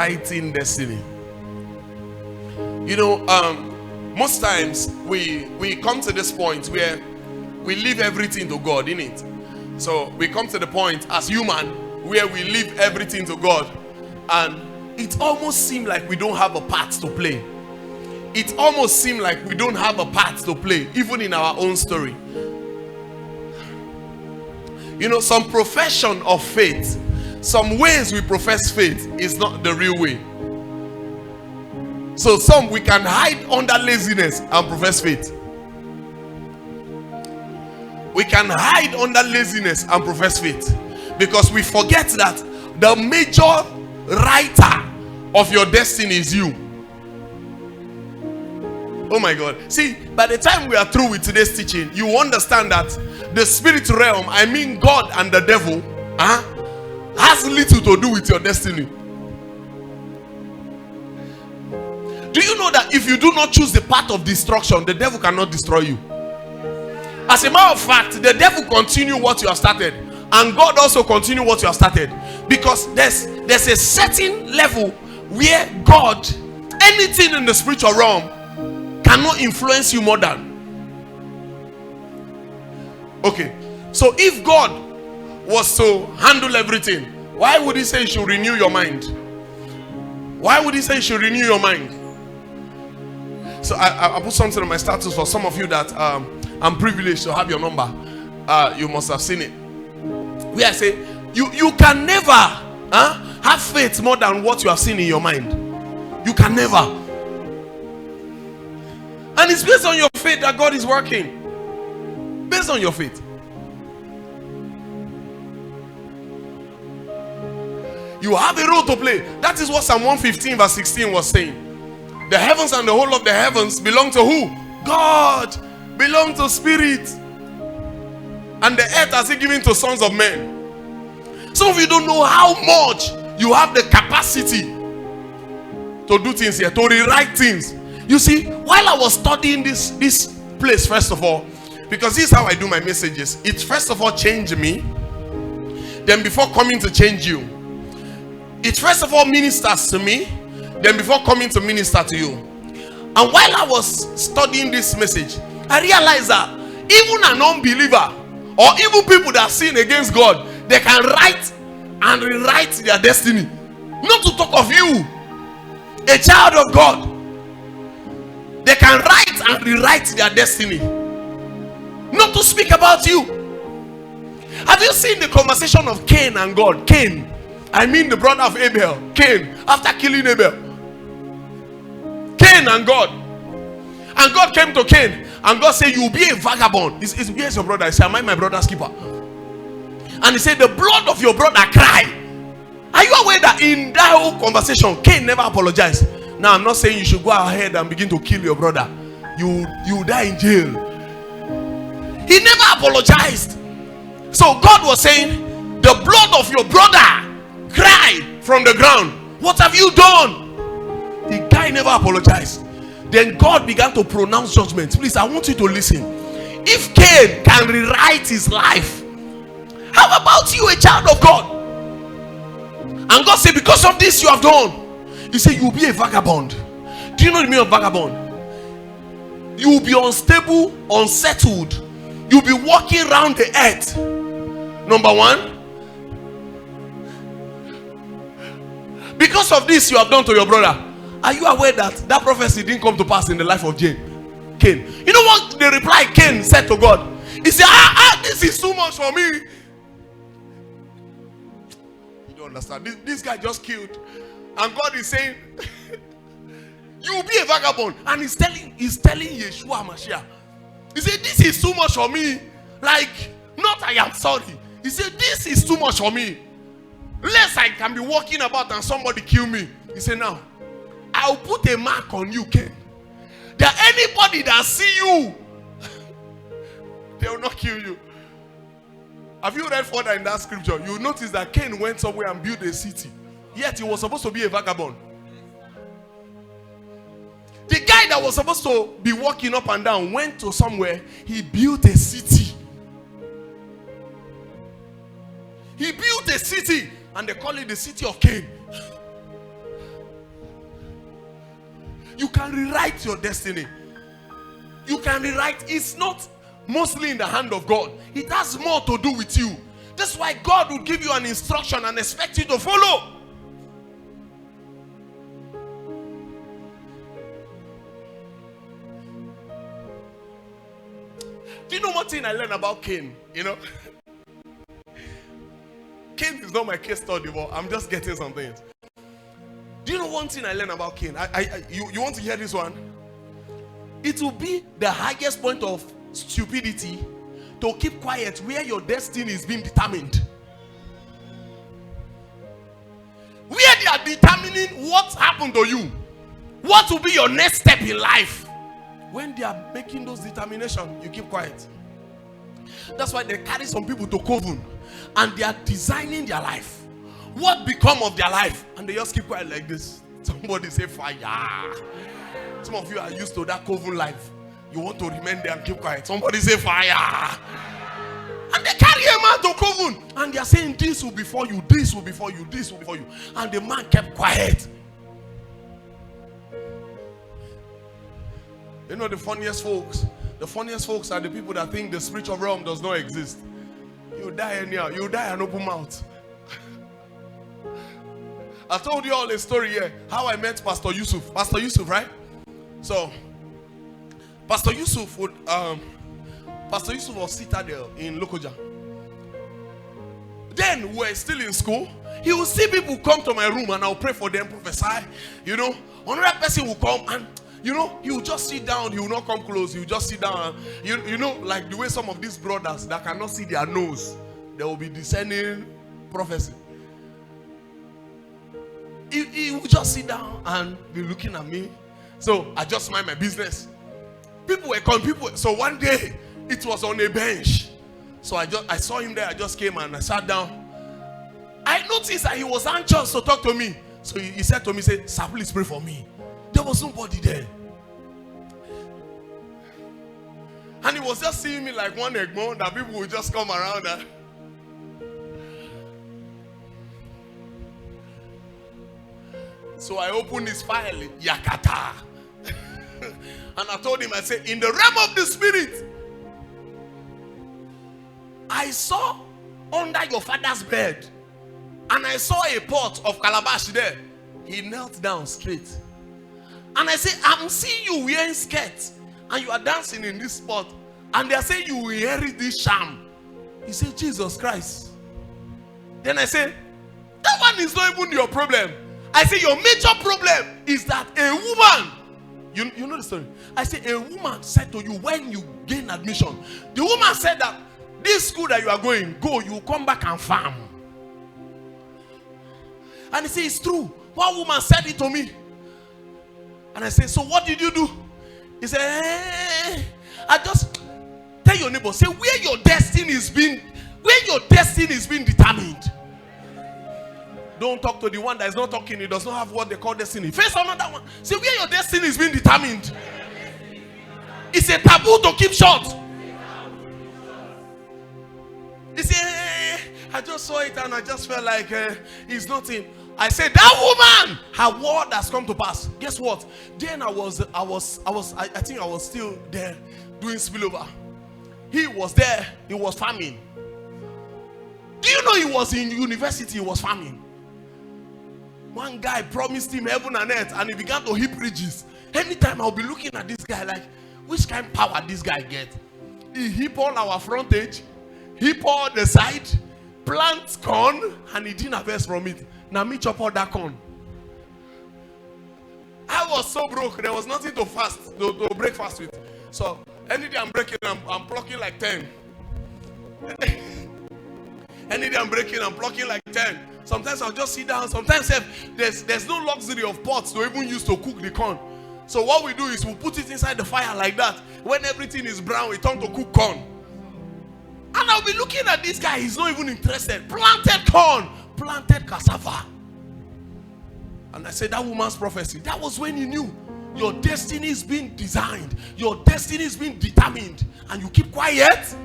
rewriting destiny. Most times we come to this point where we leave everything to God, innit? So we come to the point as human where we leave everything to God, and it almost seems like we don't have a part to play. It almost seems like we don't have a part to play, even in our own story. Some profession of faith, some ways we profess faith is not the real way. So some we can hide under laziness and profess faith. We can hide under laziness and profess faith because we forget that the major writer of your destiny is you. Oh my God. See, by the time we are through with today's teaching, you understand that the spirit realm, I mean God and the devil, has little to do with your destiny. Do you know that if you do not choose the path of destruction, the devil cannot destroy you? As a matter of fact, the devil continue what you have started, and God also continue what you have started, because there's a certain level where God, anything in the spiritual realm, cannot influence you more than. Okay, so if God was to handle everything, why would he say you should renew your mind? Why would he say you should renew your mind? So I put something on my status for some of you that I'm privileged to have your number. You must have seen it. Where I say you can never have faith more than what you have seen in your mind. You can never. And it's based on your faith that God is working. Based on your faith. You have a role to play. That is what Psalm 115 verse 16 was saying. The heavens and the whole of the heavens belong to who? God. Belong to spirit. And the earth has he given to sons of men. Some of you don't know how much you have the capacity to do things here, to rewrite things. You see, while I was studying this place, first of all, because this is how I do my messages, it first of all changed me. Then before coming to change you, it first of all ministers to me. Then before coming to minister to you. And while I was studying this message, I realized that even an unbeliever or even people that sin against God, they can write and rewrite their destiny. Not to talk of you, a child of God. They can write and rewrite their destiny. Not to speak about you. Have you seen the conversation of Cain and God? Cain, I mean the brother of Abel. Cain, after killing Abel. Cain and God. And God came to Cain. And God said, you will be a vagabond. Here's your brother. He said, am I my brother's keeper? And he said, the blood of your brother cry. Are you aware that in that whole conversation, Cain never apologized? Now, I'm not saying you should go ahead and begin to kill your brother. You die in jail. He never apologized. So God was saying, the blood of your brother cried from the ground. What have you done? The guy never apologized. Then God began to pronounce judgment. Please, I want you to listen. If Cain can rewrite his life, how about you, a child of God? And God said, because of this you have done. He said, you will be a vagabond. Do you know the meaning of vagabond? You will be unstable, unsettled. You will be walking around the earth. Number one. Because of this you have done to your brother. Are you aware that prophecy didn't come to pass in the life of Cain? You know what the reply Cain said to God? He said, this is too much for me. You don't understand. This guy just killed. And God is saying, you will be a vagabond. And he's telling Yeshua Mashiach. He said, this is too much for me. Like, not I am sorry. He said, this is too much for me. Lest I can be walking about and somebody kill me. He said, now, I'll put a mark on you, Cain. That anybody that see you, they will not kill you. Have you read further in that scripture? You will notice that Cain went somewhere and built a city. Yet he was supposed to be a vagabond. The guy that was supposed to be walking up and down went to somewhere. He built a city. He built a city. And they call it the city of Cain. You can rewrite your destiny. You can rewrite. It's not mostly in the hand of God. It has more to do with you. That's why God will give you an instruction and expect you to follow. Do you know one thing I learned about Cain? You know, Cain is not my case study, but I'm just getting some things. Do you know one thing I learned about Cain? You want to hear this one? It will be the highest point of stupidity to keep quiet where your destiny is being determined. Where they are determining what happened to you, what will be your next step in life. When they are making those determinations, you keep quiet. That's why they carry some people to coven and they are designing their life. What become of their life? And they just keep quiet like this. Somebody say fire. Some of you are used to that coven life. You want to remain there and keep quiet. Somebody say fire. And they carry a man to coven and they are saying this will be for you, this will be for you, this will be for you. And the man kept quiet. You know the funniest folks? The funniest folks are the people that think the spiritual realm does not exist. You die anyhow. You die an open mouth. I told you all a story here. How I met Pastor Yusuf. Pastor Yusuf, right? So, Pastor Yusuf was Citadel in Lokoja. Then we were still in school. He will see people come to my room and I'll pray for them, prophesy. You know, another person will come and you know, he will just sit down. He will not come close. He will just sit down. You know, like the way some of these brothers that cannot see their nose, they will be discerning prophecy. He will just sit down and be looking at me. So I just mind my business. People were coming. So one day it was on a bench. So I saw him there. I just came and I sat down. I noticed that he was anxious to talk to me. So he said to me, "Sir, please pray for me." There was nobody there. And he was just seeing me like one egmont that people would just come around. So I opened his file, Yakata. And I told him, I said, in the realm of the spirit, I saw under your father's bed, and I saw a pot of calabash there. He knelt down straight. And I said, I'm seeing you wearing skirts and you are dancing in this spot. And they are saying you will inherit this sham. He said, Jesus Christ. Then I said, that one is not even your problem. I said, your major problem is that a woman, you know the story. I said, a woman said to you when you gain admission, the woman said that this school that you are going, you will come back and farm. And he said, it's true. One woman said it to me. And I said, so what did you do? He said, I just tell your neighbor, say where your destiny is being determined. Don't talk to the one that is not talking. He does not have what they call destiny. Face another one. Say where your destiny is being determined. It's a taboo to keep short. He said, I just saw it and I just felt like it's nothing. I said, that woman, her word has come to pass. Guess what? Then I think I was still there doing spillover. He was there, he was farming. Do you know he was in university, he was farming? One guy promised him heaven and earth and he began to heap riches. Anytime I'll be looking at this guy like, which kind of power this guy get? He heap on our frontage, heap on the side, plant corn, and he didn't harvest from it. Now me chop all that corn. I was so broke. There was nothing to break fast with. So any day I'm breaking, I'm plucking like 10. Any day I'm breaking, I'm plucking like 10. Sometimes I'll just sit down. Sometimes there's no luxury of pots to even use to cook the corn. So what we do is we put it inside the fire like that. When everything is brown, we turn to cook corn. And I'll be looking at this guy. He's not even interested. Planted corn. Planted cassava. And I said, that woman's prophecy, that was when you knew your destiny is being designed, your destiny is being determined, and you keep quiet.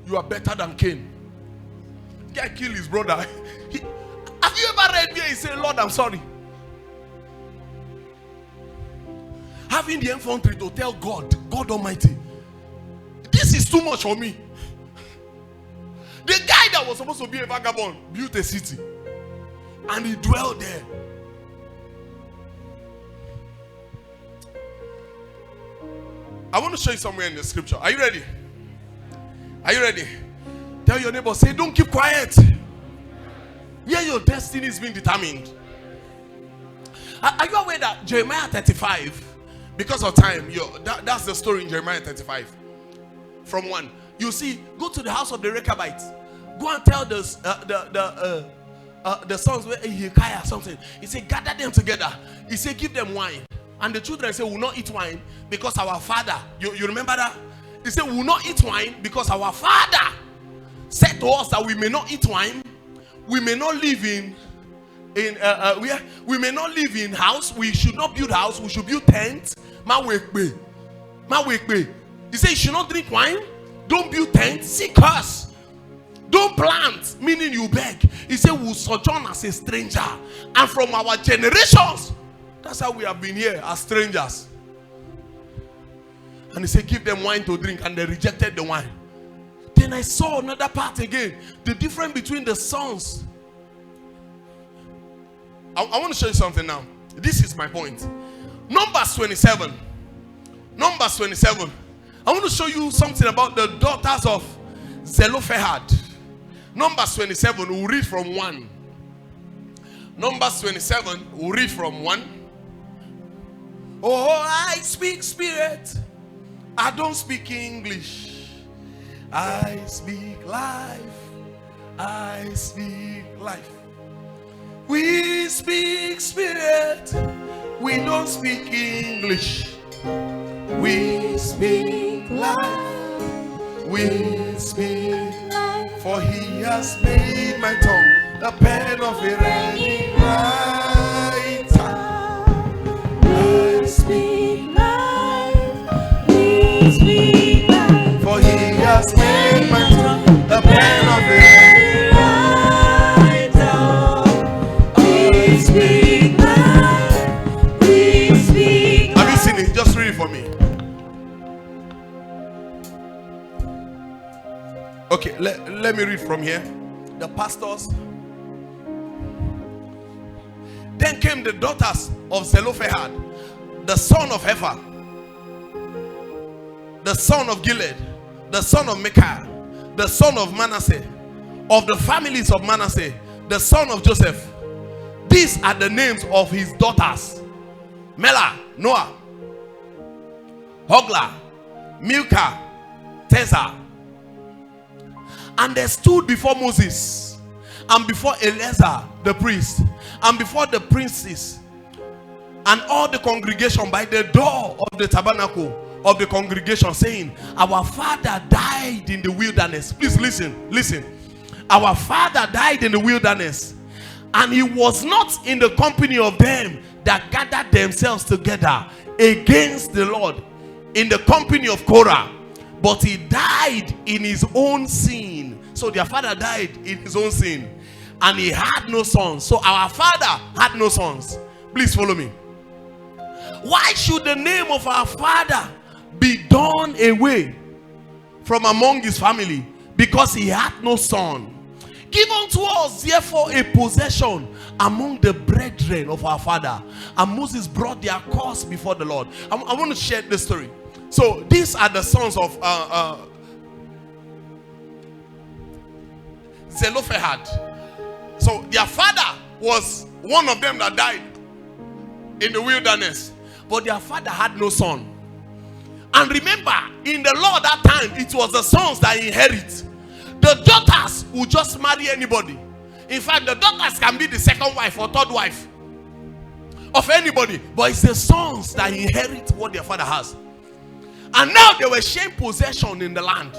You are better than Cain. Guy killed his brother. Have you ever read where he said, Lord, I'm sorry? having the infantry to tell God Almighty, this is too much for me. The guy that was supposed to be a vagabond built a city and he dwelled there. I want to show you somewhere in the scripture. Are you ready? Are you ready? Tell your neighbor, say, don't keep quiet. Where your destiny is being determined. Are you aware that Jeremiah 35, because of time, that's the story in Jeremiah 35. From 1. You see, go to the house of the Rechabites. Go and tell the sons where Hezekiah something. He said, gather them together. He said, give them wine. And the children say, we will not eat wine because our father. You remember that? He said, we will not eat wine because our father said to us that we may not eat wine. We may not live we may not live in house. We should not build house. We should build tents. He said, you should not drink wine. Don't build tents. Seek us. Don't plant, meaning you beg. He said, we'll sojourn as a stranger. And from our generations, that's how we have been here as strangers. And he said, give them wine to drink. And they rejected the wine. Then I saw another part again. The difference between the sons. I want to show you something now. This is my point. Numbers 27. Numbers 27. I want to show you something about the daughters of Zelophehad. Numbers 27, we'll read from 1. Numbers 27, we'll read from 1. Oh, I speak spirit. I don't speak English. I speak life. I speak life. We speak spirit. We don't speak English. We speak life. We speak life. For he has made my tongue the pen of a ready writer. I speak life. We speak life. For he has made my tongue the pen of a ready writer. We speak life. We speak life. Have you seen it? Just read it for me. Okay, let me read from here. The pastors. Then came the daughters of Zelophehad, the son of Hefer, the son of Gilead, the son of Micaiah, the son of Manasseh, of the families of Manasseh, the son of Joseph. These are the names of his daughters: Mela, Noah, Hogla, Milcah, Tezah. And they stood before Moses and before Eleazar the priest and before the princes and all the congregation by the door of the tabernacle of the congregation, saying, our father died in the wilderness. Please listen. Our father died in the wilderness, and he was not in the company of them that gathered themselves together against the Lord in the company of Korah, but he died in his own sin. So their father died in his own sin, and he had no sons. So our father had no sons. Please follow me. Why should the name of our father be done away from among his family? Because he had no son. Give unto us therefore a possession among the brethren of our father. And Moses brought their cause before the Lord. I want to share this story. So these are the sons of Zelophehad. So their father was one of them that died in the wilderness, but their father had no son. And remember, in the law that time, it was the sons that inherit. The daughters will just marry anybody. In fact, the daughters can be the second wife or third wife of anybody, but it's the sons that inherit what their father has. And now they were sharing possession in the land.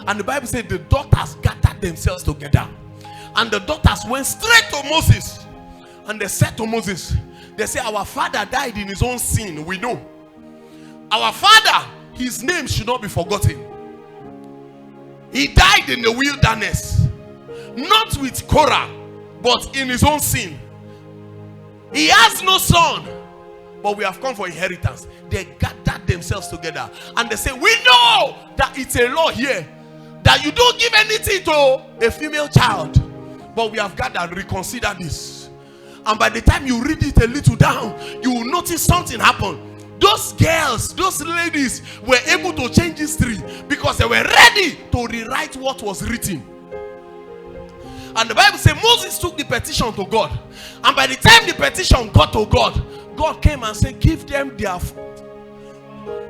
And the Bible said the daughters gathered themselves together. And the daughters went straight to Moses. And they said to Moses, they say, our father died in his own sin. We know. Our father, his name should not be forgotten. He died in the wilderness. Not with Korah, but in his own sin. He has no son, but we have come for inheritance. They gathered themselves together and they say, we know that it's a law here that you don't give anything to a female child, but we have gathered, reconsider this. And by the time you read it a little down, you will notice something happened. Those girls, those ladies were able to change history because they were ready to rewrite what was written. And the Bible says Moses took the petition to God, and by the time the petition got to God, God came and said, give them their,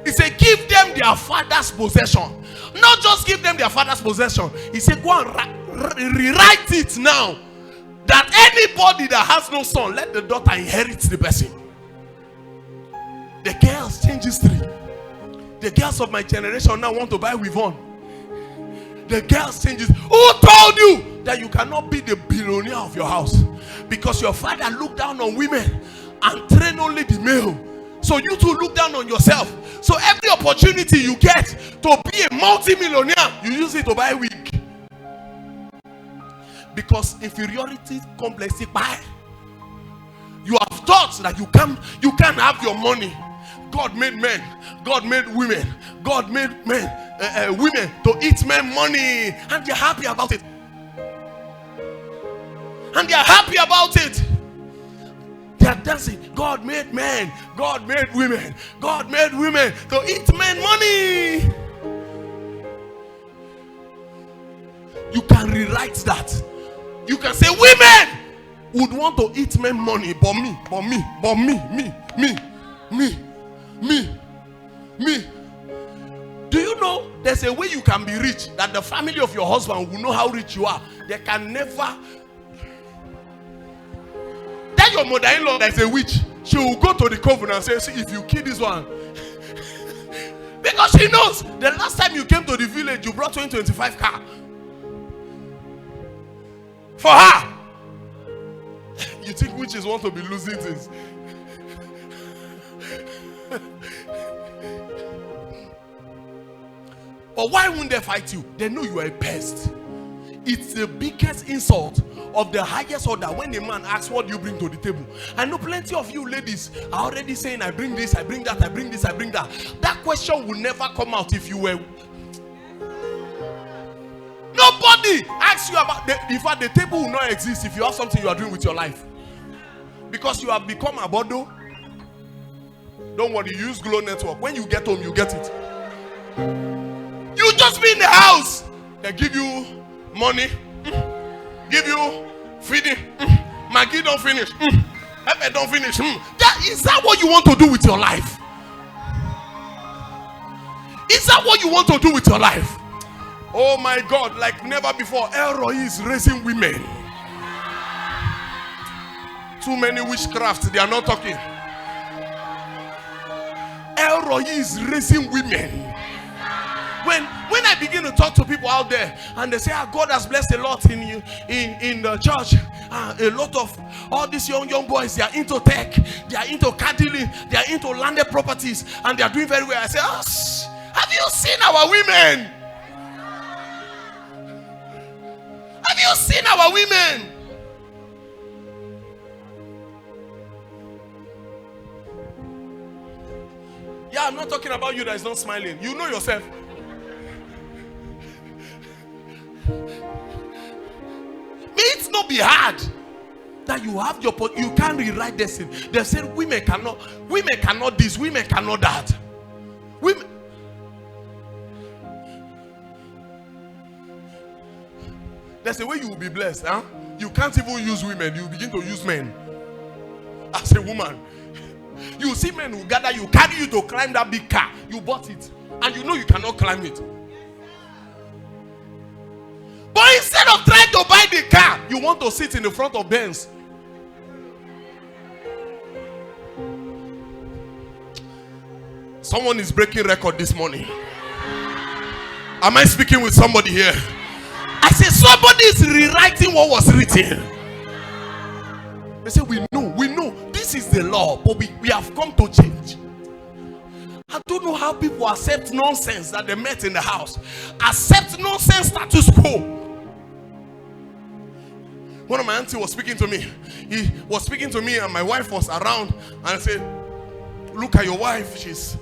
he said, give them their father's possession. Not just give them their father's possession. He said, go and rewrite it now, that anybody that has no son, let the daughter inherit the person. The girls change history. The girls of my generation now want to buy with on. The girls change history. Who told you that you cannot be the billionaire of your house? Because your father looked down on women and trained only the male. So you too look down on yourself. So every opportunity you get to be a multi-millionaire, you use it to buy wig. Because inferiority complex, you have thought that you can't have your money. God made men, God made women, God made men, women to eat men money, and they're happy about it. And they're happy about it. They're dancing. God made men, God made women, God made women to eat men money. You can rewrite that. You can say women would want to eat men money, but me. Do you know there's a way you can be rich that the family of your husband will know how rich you are? They can never. Tell your mother-in-law there's a witch. She will go to the covenant and say, see, if you kill this one. Because she knows the last time you came to the village, you brought 2025 car. For her. You think witches want to be losing things? But why wouldn't they fight you? They know you are a pest. It's the biggest insult of the highest order when a man asks, what do you bring to the table? I know plenty of you ladies are already saying, I bring this, I bring that, I bring this, I bring that. That question will never come out if you were. Nobody asks you about in fact, the table will not exist if you have something you are doing with your life. Because you have become a bodo. Don't worry, use Glow Network. When you get home, you get it. You just be in the house. They give you money, give you feeding. Maggie don't finish. Pepe don't finish. Is that what you want to do with your life? Is that what you want to do with your life? Oh my God, like never before, Elroy is raising women. Too many witchcrafts, they are not talking. Elroy is raising women. When I begin to talk to people out there and they say, God has blessed a lot in the church, a lot of all these young boys, they are into tech, they are into car dealing, they are into landed properties, and they are doing very well. I say, have you seen our women? Have you seen our women? Yeah, I'm not talking about you that is not smiling. You know yourself. May it not be hard that you have your, you can't rewrite destiny. They said women cannot this, women cannot that. Women. There's a way you will be blessed, huh? You can't even use women, you begin to use men. As a woman, you see men who gather you, carry you to climb that big car. You bought it, and you know you cannot climb it. But instead of trying to buy the car, you want to sit in the front of Benz. Someone is breaking record this morning. Am I speaking with somebody here? I say somebody is rewriting what was written. They say we know this is the law, but we have come to change. I don't know how people accept nonsense that they met in the house. Accept nonsense status quo. One of my auntie was speaking to me. He was speaking to me and my wife was around, and I said, look at your wife, she's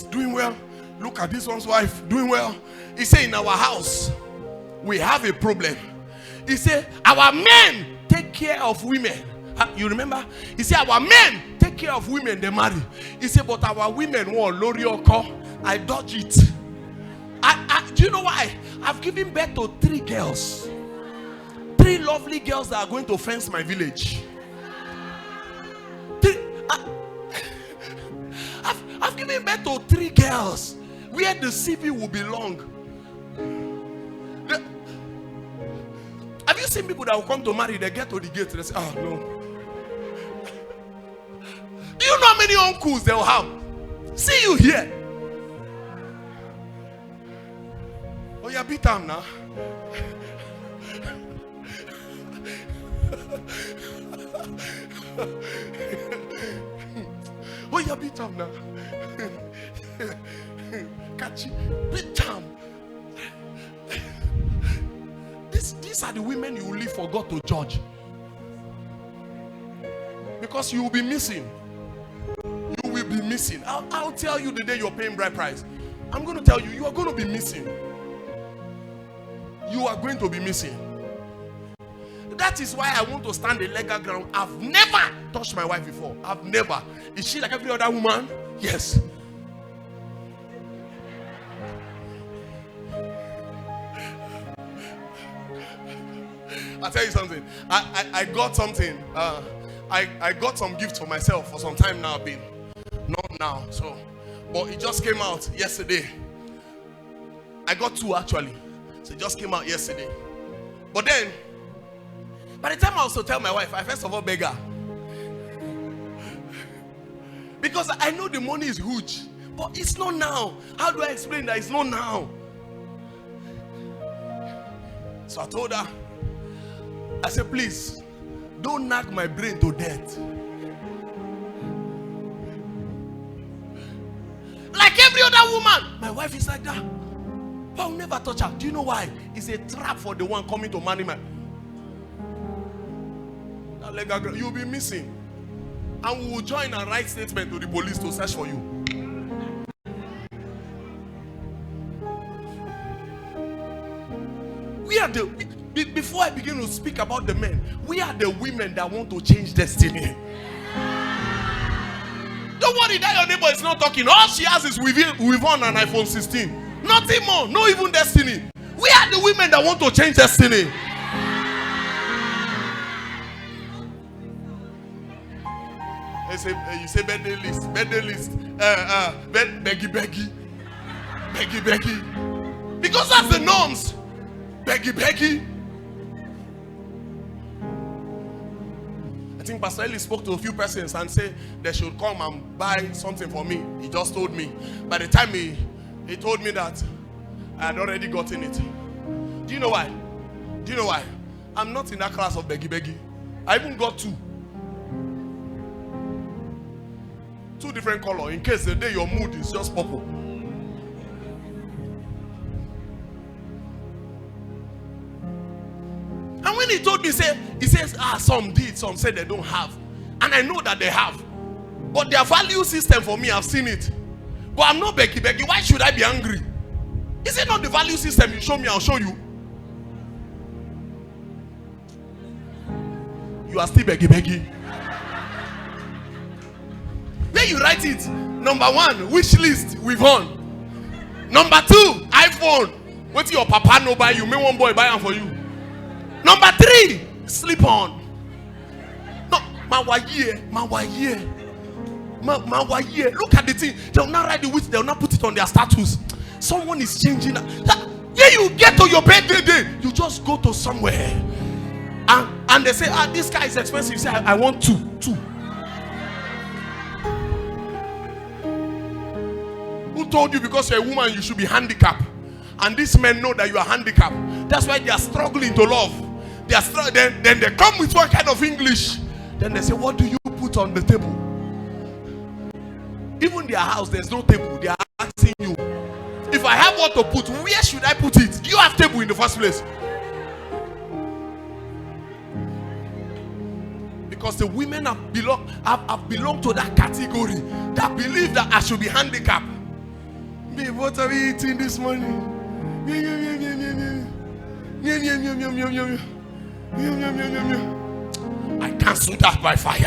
doing well. Look at this one's wife doing well. He said, in our house, we have a problem. He said, our men take care of women. You remember? He said, our men take care of women they marry. He said, but our women want lorioko. I dodge it. Do you know why? I've given birth to 3 girls. 3 lovely girls that are going to fence my village. I've given birth to 3 girls where the CV will belong. Have you seen people that will come to marry? They get to the gate, they say, oh no. Do you know how many uncles they will have? See you here. Oh, yeah, beat them now. Oh, yeah, beat them now. Catch you, beat them. These are the women you will leave for God to judge. Because you will be missing. You will be missing. I'll tell you the day you're paying bride price. I'm going to tell you, you are going to be missing. You are going to be missing. That is why I want to stand the legal ground. I've never touched my wife before. I've never. Is she like every other woman? Yes. I'll tell you something. I got something. I got some gifts for myself for some time now. Not now. So, but it just came out yesterday. I got 2 actually. So it just came out yesterday. But then, by the time I also tell my wife, I first of all beg her. Because I know the money is huge. But it's not now. How do I explain that it's not now? So I told her, I said, please, don't knock my brain to death. Like every other woman, my wife is like that. But I'll never touch her. Do you know why? It's a trap for the one coming to marry my. You'll be missing. And we will join and write statement to the police to search for you. We are the. Before I begin to speak about the men, we are the women that want to change destiny. Don't worry that your neighbor is not talking. All she has is we've on an iPhone 16. Nothing more, no even destiny. We are the women that want to change destiny. You say birthday list, beggy. Because that's the norms. Beggy. I think Pastor Eli spoke to a few persons and said they should come and buy something for me. He just told me. By the time he told me that I had already gotten it. Do you know why? I'm not in that class of beggy. I even got 2. 2 different colors in case the day your mood is just purple. And when he told me, he says, some did, some said they don't have. And I know that they have. But their value system for me, I've seen it. But I'm not beggy. Why should I be angry? Is it not the value system you show me, I'll show you? You are still beggy. Where you write it? Number 1, wish list, we've won. Number 2, iPhone. What your papa no buy you? May one boy buy them for you. Number 3, sleep on. No, mawaye. Look at the thing. They'll not write the which, they'll not put it on their status. Someone is changing. Yeah, you get to your birthday day, you just go to somewhere. And they say, this guy is expensive. You say, I want 2. Who told you because you're a woman you should be handicapped? And these men know that you are handicapped. That's why they are struggling to love. They are then they come with one kind of English. Then they say, what do you put on the table? Even their house, there's no table. They are asking you, if I have what to put, where should I put it? Do you have table in the first place? because the women have belonged to that category that believe that I should be handicapped. Babe, what are we eating this morning? I cancel that by fire.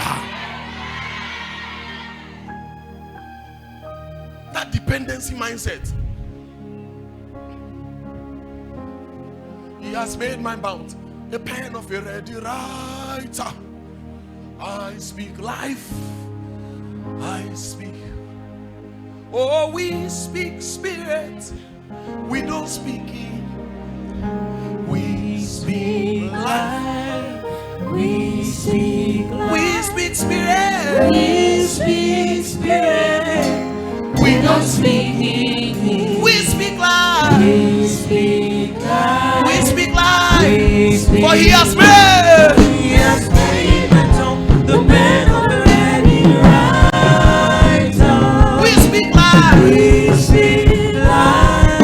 That dependency mindset. He has made my mouth a pen of a ready writer. I speak life. I speak. Oh, we speak spirit. We don't speak it. We speak life. We speak life. We speak spirit. We speak spirit. We don't speak English. We speak life. We speak life. We speak life. We speak For he has made. He has made my tongue the pen of the ready writer. We speak life. We speak life.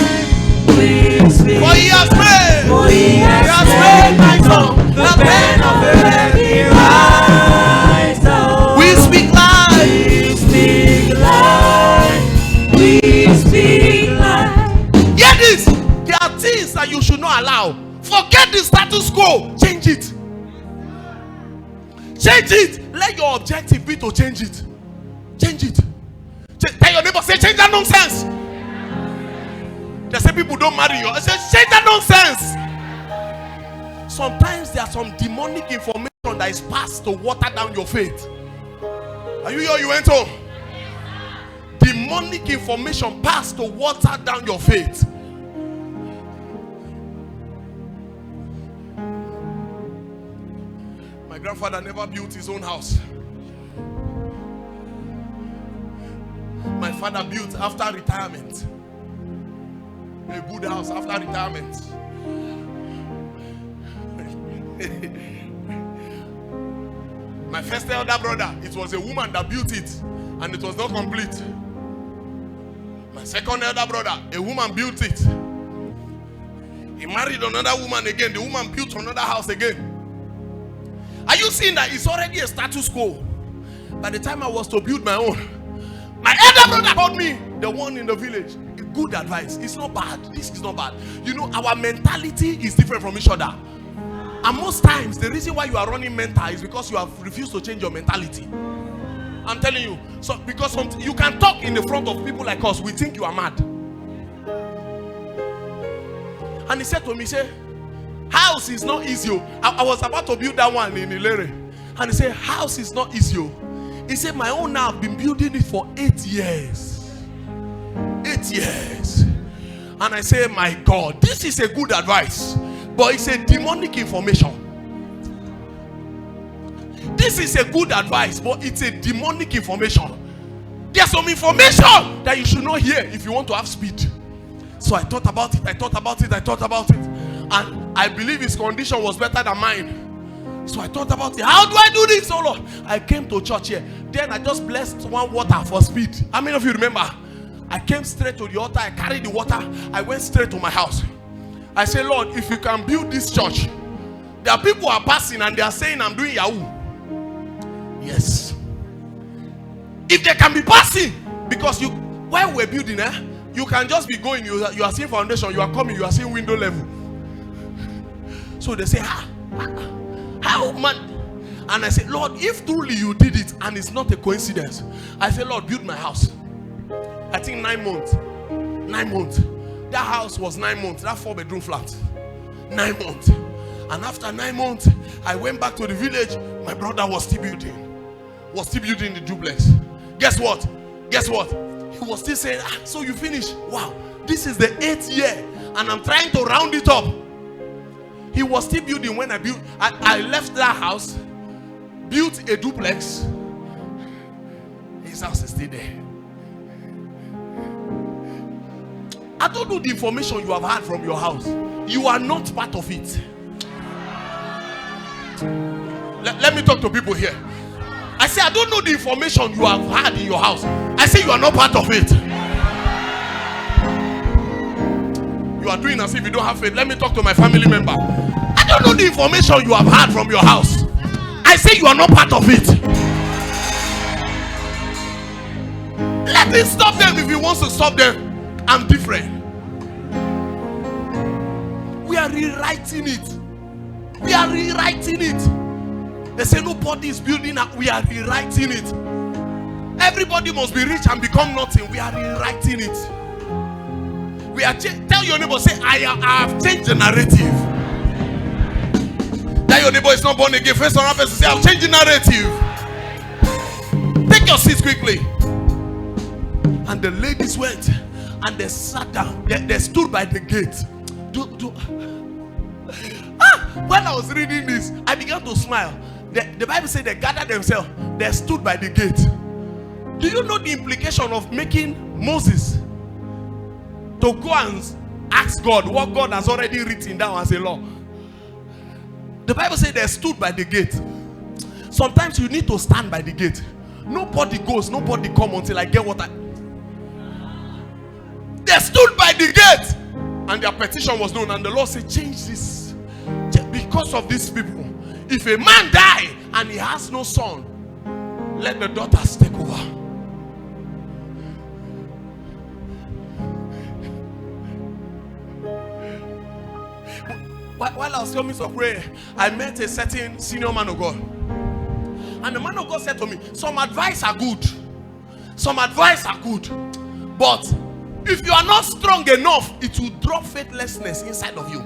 We speak. For he has made. For he has made my tongue the pen of the ready writer. We speak life. We speak life. We speak life. Hear this. There are things that you should not allow. Forget the status quo. Change it. Change it. Let your objective be to change it. Change it. Tell your neighbor, say, change that nonsense. They say people don't marry you. I say, change that nonsense. Sometimes there are some demonic information that is passed to water down your faith. Are you here? You went home. Demonic information passed to water down your faith. My grandfather never built his own house. My father built after retirement. A good house after retirement. My first elder brother, it was a woman that built it, and it was not complete. My second elder brother, a woman built it. He married another woman again. The woman built another house again. Are you seeing that it's already a status quo? By the time I was to build my own, my elder brother told me, the one in the village, good advice. It's not bad. This is not bad. You know, our mentality is different from each other. And most times, the reason why you are running mental is because you have refused to change your mentality. I'm telling you. So, because you can talk in the front of people like us, we think you are mad. And he said to me, say, house is not easy. I was about to build that one in Ilere. And he said, house is not easy. He said, my own now, I've been building it for 8 years. 8 years. And I say, my God, this is a good advice, but it's a demonic information. This is a good advice, but it's a demonic information. There's some information that you should not hear if you want to have speed. So I thought about it, I thought about it, I thought about it. And I believe his condition was better than mine. So I thought about it. How do I do this, oh Lord? I came to church here. Then I just blessed one water for speed. How many of you remember? I came straight to the altar. I carried the water. I went straight to my house. I said, Lord, if you can build this church, there are people who are passing and they are saying I'm doing Yahoo. Yes. If they can be passing, because while we're building, you can just be going, you are seeing foundation, you are coming, you are seeing window level. So they say, how man? And I said, Lord, if truly you did it and it's not a coincidence, I said, Lord, build my house. I think 9 months. 9 months. That house was 9 months. That 4-bedroom flat. 9 months. And after 9 months, I went back to the village. My brother was still building. The duplex. Guess what? He was still saying, so you finished? Wow. This is the 8th year. And I'm trying to round it up. He was still building when I built. I left that house, built a duplex. His house is still there. I don't know the information you have had from your house. You are not part of it. Let me talk to people here. I say, I don't know the information you have had in your house. I say, you are not part of it. You are doing as if you don't have faith. Let me talk to my family member. I don't know the information you have had from your house. I say you are not part of it. Let him stop them if he wants to stop them. I'm different. We are rewriting it. We are rewriting it. They say nobody is building up. We are rewriting it. Everybody must be rich and become nothing. We are rewriting it. We are tell your neighbor, say, I have changed the narrative. Tell your neighbor is not born again. First one person say, I've changed the narrative. Take your seats quickly. And the ladies went and they sat down. They stood by the gate. When I was reading this, I began to smile. The Bible said they gathered themselves. They stood by the gate. Do you know the implication of making Moses to go and ask God what God has already written down as a law? The Bible says they stood by the gate. Sometimes you need to stand by the gate. Nobody goes, nobody comes until I get what I... They stood by the gate and their petition was known, and the Lord said, change this. Because of these people, if a man die and he has no son, let the daughters take over. While I was coming to pray, I met a certain senior man of God. And the man of God said to me, some advice are good. Some advice are good. But if you are not strong enough, it will drop faithlessness inside of you.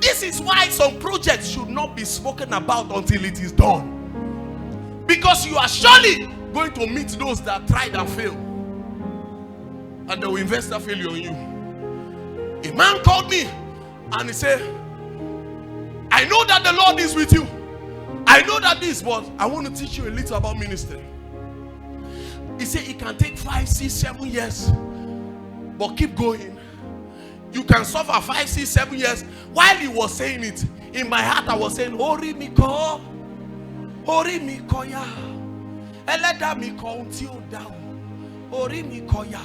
This is why some projects should not be spoken about until it is done. Because you are surely going to meet those that tried and failed. And they will invest that failure on you. A man called me and he said, I know that the Lord is with you. I know that this, but I want to teach you a little about ministry. He said it can take 5, 6, 7 years, but keep going. You can suffer 5, 6, 7 years. While he was saying it, in my heart I was saying, Hori Miko, Hori Miko ya, Eleda Miko until down, Hori Miko ya.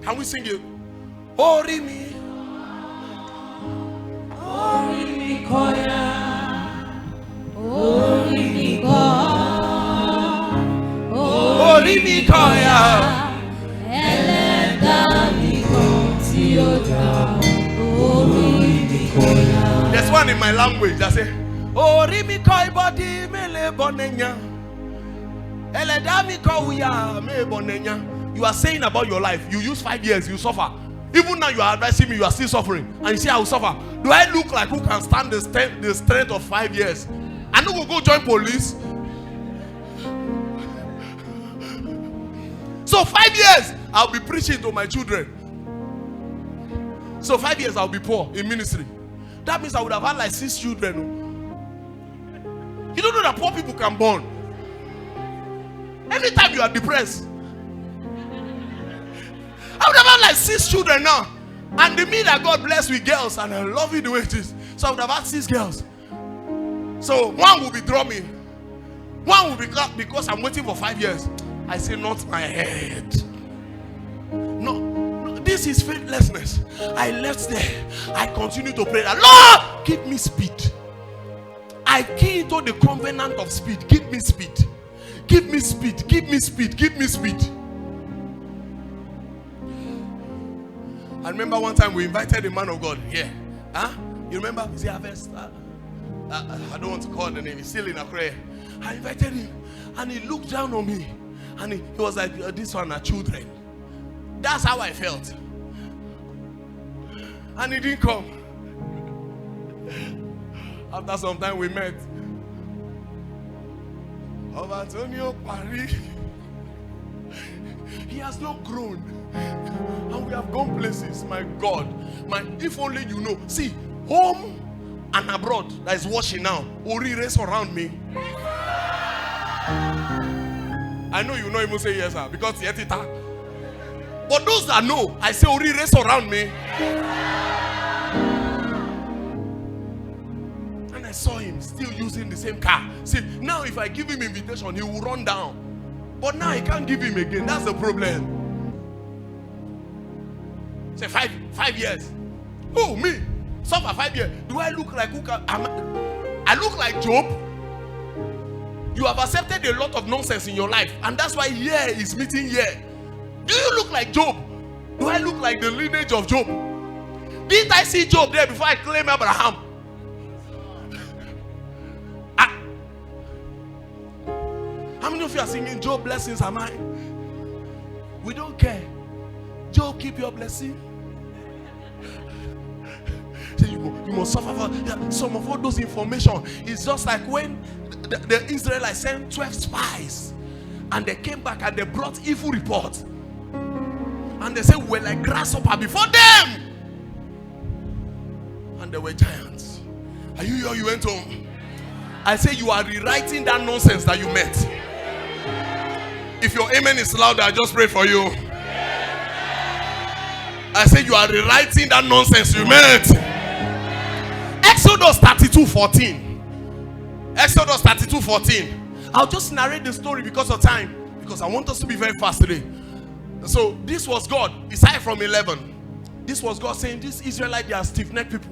Can we sing it? Hori mi, Hori Miko ya, Hori Miko, Hori Miko ya. There's one in my language that say, oh, Rimiko body mele bonenya. Eledamiko uya me bonenya. You are saying about your life, you use 5 years, you suffer. Even now you are advising me, you are still suffering. And you say, I will suffer. Do I look like who can stand the strength of 5 years? I know we'll go join police. So 5 years, I'll be preaching to my children. So 5 years, I'll be poor in ministry. That means I would have had like 6 children. You don't know that poor people can born. Anytime you are depressed, I would have had like 6 children now. And the me that God bless with girls, and I love it the way it is. So I would have had 6 girls. So one will be drumming. One will be clapped because I'm waiting for 5 years. I say, not my head. No, this is faithlessness. I left there. I continue to pray that, Lord, give me speed. I key into the covenant of speed. Give me speed. Give me speed. Give me speed. Give me speed. I remember one time we invited a man of God here. You remember? Is he harvest? I don't want to call the name. He's still in Accra. I invited him and he looked down on me and he was like, this one are children. That's how I felt. And he didn't come. After some time we met. Of Antonio Paris. He has not grown. And we have gone places. My God. If only you know. See, home and abroad that is watching now. Ori race around me. I know you know even say yes, sir, because yet it. But those that know, I say Ori race around me. And I saw him still using the same car. See, now if I give him invitation, he will run down. But now I can't give him again. That's the problem. Say 5 years. Oh, me? Suffer 5 years. Do I look like who can? I look like Job. You have accepted a lot of nonsense in your life, and that's why here is meeting here. Do you look like Job? Do I look like the lineage of Job? Didn't I see Job there before I claim Abraham? How many of you are singing Job blessings am I? We don't care. Job, keep your blessing. So you must suffer for some of all those information. It's just like when the Israelites sent 12 spies and they came back and they brought evil report. And they said, we're like grasshopper before them. And they were giants. Are you here? You went home. I say you are rewriting that nonsense that you met. If your amen is louder, I just pray for you. I say you are rewriting that nonsense you met. Exodus 32:14. Exodus 32:14. I'll just narrate the story because of time, because I want us to be very fast today. So this was God. It's high from 11. This was God saying, this Israelite, they are stiff-necked people.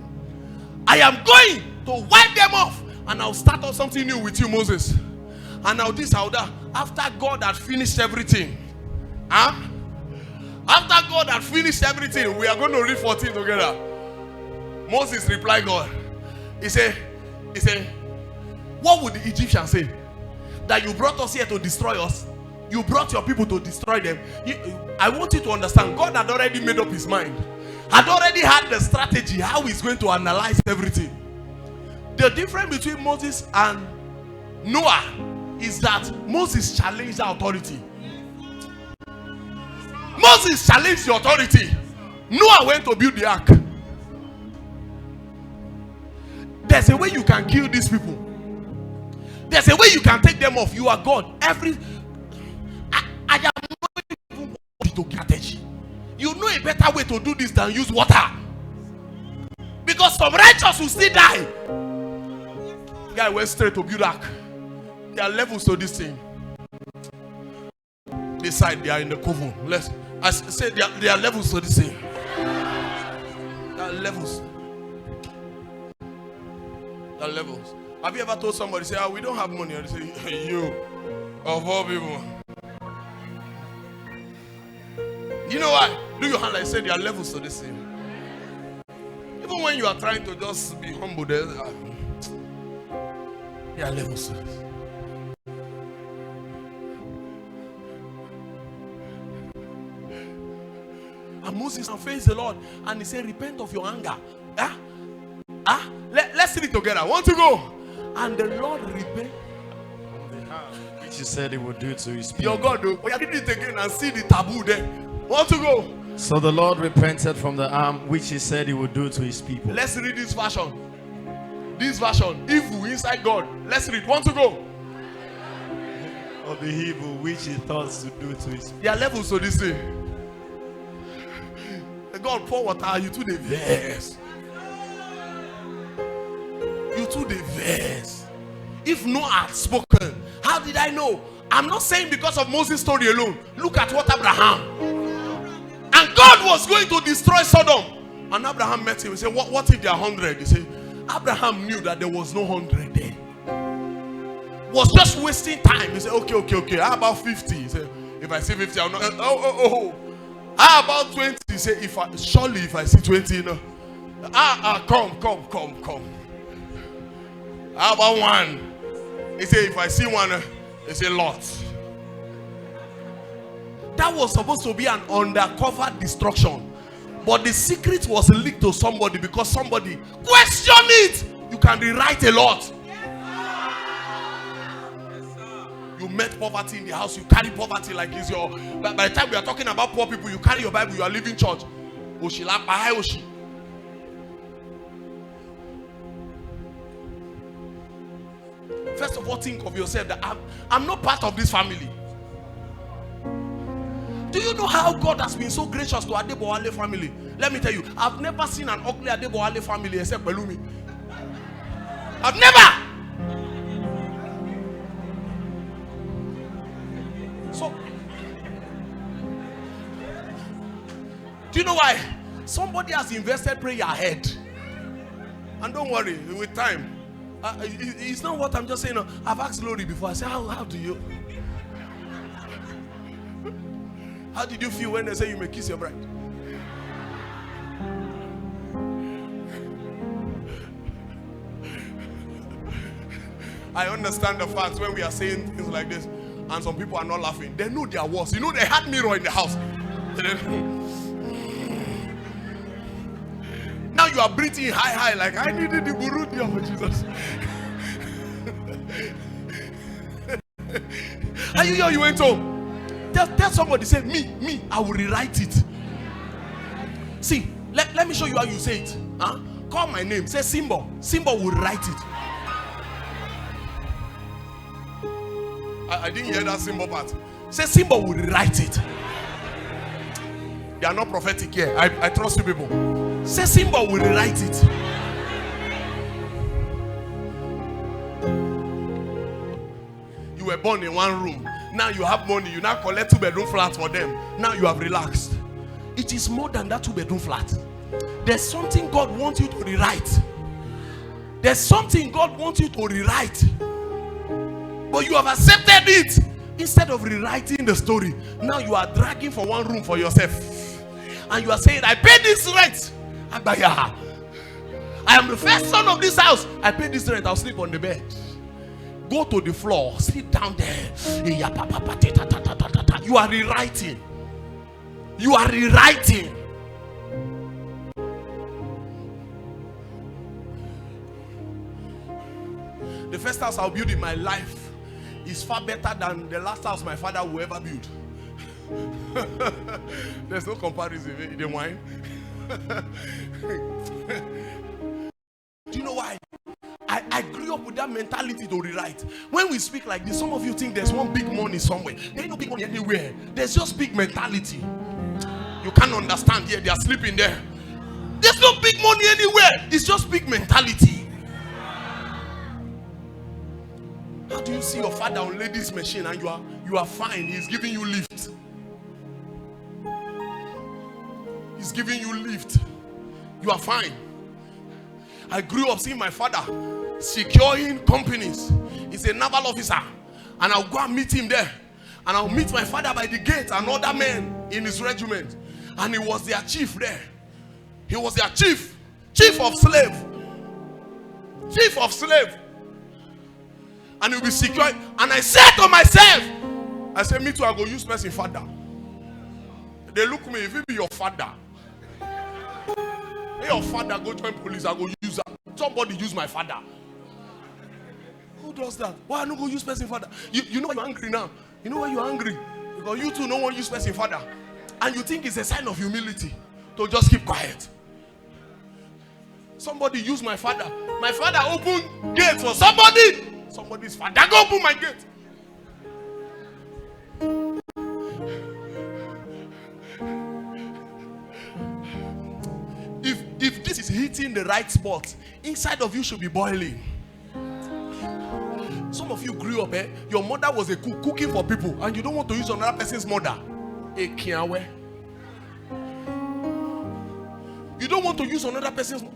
I am going to wipe them off, and I'll start off something new with you, Moses. And now this, how that, after God had finished everything, after God had finished everything, we are going to read 14 together. Moses replied God. He said, what would the Egyptians say? That you brought us here to destroy us? You brought your people to destroy them? I want you to understand, God had already made up his mind. Had already had the strategy, how he's going to analyze everything. The difference between Moses and Noah is that Moses challenged the authority. Moses challenged the authority. Noah went to build the ark. There's a way you can kill these people. There's a way you can take them off. You are God. I am not even to strategy. You know a better way to do this than use water. Because some righteous will still die. Guy went straight to build ark. There are levels to this thing. This side, they are in the coven. I say there are levels to this thing. There are levels. There are levels. Have you ever told somebody, say, we don't have money? And they say, you, of all people. You know why? Do your hand like say there are levels to this thing. Even when you are trying to just be humble, there are levels to this. And Moses faced the Lord and he said, repent of your anger. Let's read it together. Want to go? And the Lord repent. Which he said he would do to his people. Your God, though. We are reading it again and see the taboo there. Want to go? So the Lord repented from the harm which he said he would do to his people. Let's read this version. This version. Evil inside God. Let's read. Want to go? Of the evil which he thought to do to his people. There are levels to this thing. God pour water, you to the verse. You to the verse. If Noah had spoken, how did I know? I'm not saying because of Moses' story alone. Look at what Abraham. And God was going to destroy Sodom. And Abraham met him and said, what if there are 100? He said, Abraham knew that there was no 100 there. Was just wasting time. He said, okay. How about 50? He said, if I see 50, I'll not. How about 20? He said, if I see 20, you know. Come. How about 1? He said, if I see 1, he said, lot. That was supposed to be an undercover destruction. But the secret was leaked to somebody because somebody questioned it. You can rewrite a lot. You met poverty in the house, you carry poverty like it's your. By the time we are talking about poor people, you carry your Bible, you are leaving church. First of all, think of yourself that I'm not part of this family. Do you know how God has been so gracious to Adeboale family? Let me tell you, I've never seen an ugly Adeboale family except Belumi. I've never. So, do you know why? Somebody has invested prayer ahead. And don't worry, with time, It's not what I'm just saying. I've asked Lori before. I said, how do you? How did you feel when they say you may kiss your bride? I understand the facts when we are saying things like this and some people are not laughing. They know their worst. You know, they had mirror in the house. Now you are breathing high like I needed the Burundi of Jesus. And you went home. Tell somebody, say, me, I will rewrite it. See, let me show you how you say it. Huh? Call my name. Say Sinbo. Sinbo will write it. I didn't hear that Sinbo part. Say Sinbo will write it. They are not prophetic here. I trust you people. Say Sinbo will rewrite it. You were born in one room. Now you have money. You now collect 2-bedroom flats for them. Now you have relaxed. It is more than that 2-bedroom flat. There's something God wants you to rewrite. There's something God wants you to rewrite. But you have accepted it. Instead of rewriting the story, now you are dragging for one room for yourself. And you are saying, I pay this rent. I am the first son of this house. I pay this rent. I'll sleep on the bed. Go to the floor. Sit down there. You are rewriting. You are rewriting. The first house I'll build in my life is far better than the last house my father will ever build. There's no comparison in the wine. Do you know why? I grew up with that mentality to rewrite. When we speak like this, some of you think there's one big money somewhere. There ain't no big money anywhere. There's just big mentality. You can't understand here. They are sleeping there. There's no big money anywhere. It's just big mentality. How do you see your father on ladies' machine and you are fine? He's giving you lift. He's giving you lift. You are fine. I grew up seeing my father securing companies. He's a naval officer. And I'll go and meet him there. And I'll meet my father by the gate and other men in his regiment. And he was their chief there. He was their chief. Chief of slave. Chief of slave. And he'll be secured. And I said to myself, I said, me too, I go use person father. They look at me, if it be your father, hey, your father go join police, I go use that. Somebody use my father. Who does that? Why I not go use person father? You know why you're angry now? You know why you're angry? Because you too no one use person father. And you think it's a sign of humility to just keep quiet. Somebody use my father. My father opened gates for somebody. Somebody's father go open my gate. If this is hitting the right spot, inside of you should be boiling. Some of you grew up, your mother was a cook cooking for people, and you don't want to use another person's mother. You don't want to use another person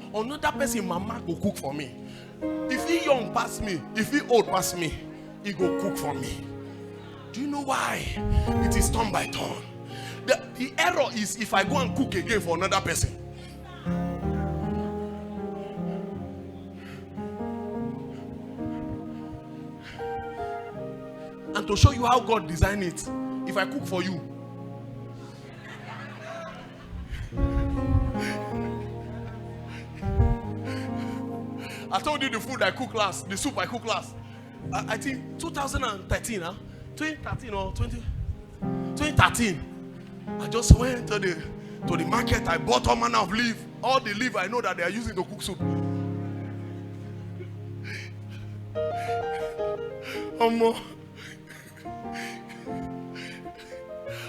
mama go cook for me. If he young past me, if he old past me, he go cook for me. Do you know why? It is turn by turn. The error is if I go and cook again for another person. And to show you how God designed it, if I cook for you, I told you the food I cooked last, the soup I cooked last. I think 2013, 2013 or 2013. I just went to the market. I bought all manner of leaf, all the leaf I know that they are using to cook soup.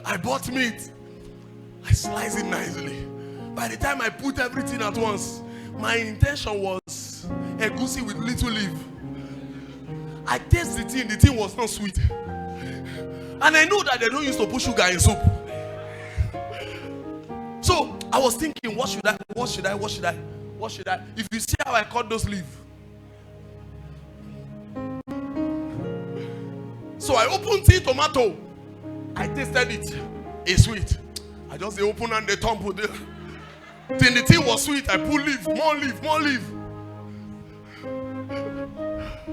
I bought meat. I sliced it nicely. By the time I put everything at once, my intention was a goosey with little leaf. I tasted the thing was not sweet. And I know that they don't used to put sugar in soup. So I was thinking, what should I? If you see how I cut those leaves, So I opened tea tomato. I tasted it. It's sweet. I just open and they tumble there. Then the tea was sweet. I put leaf, more leaf, more leaf.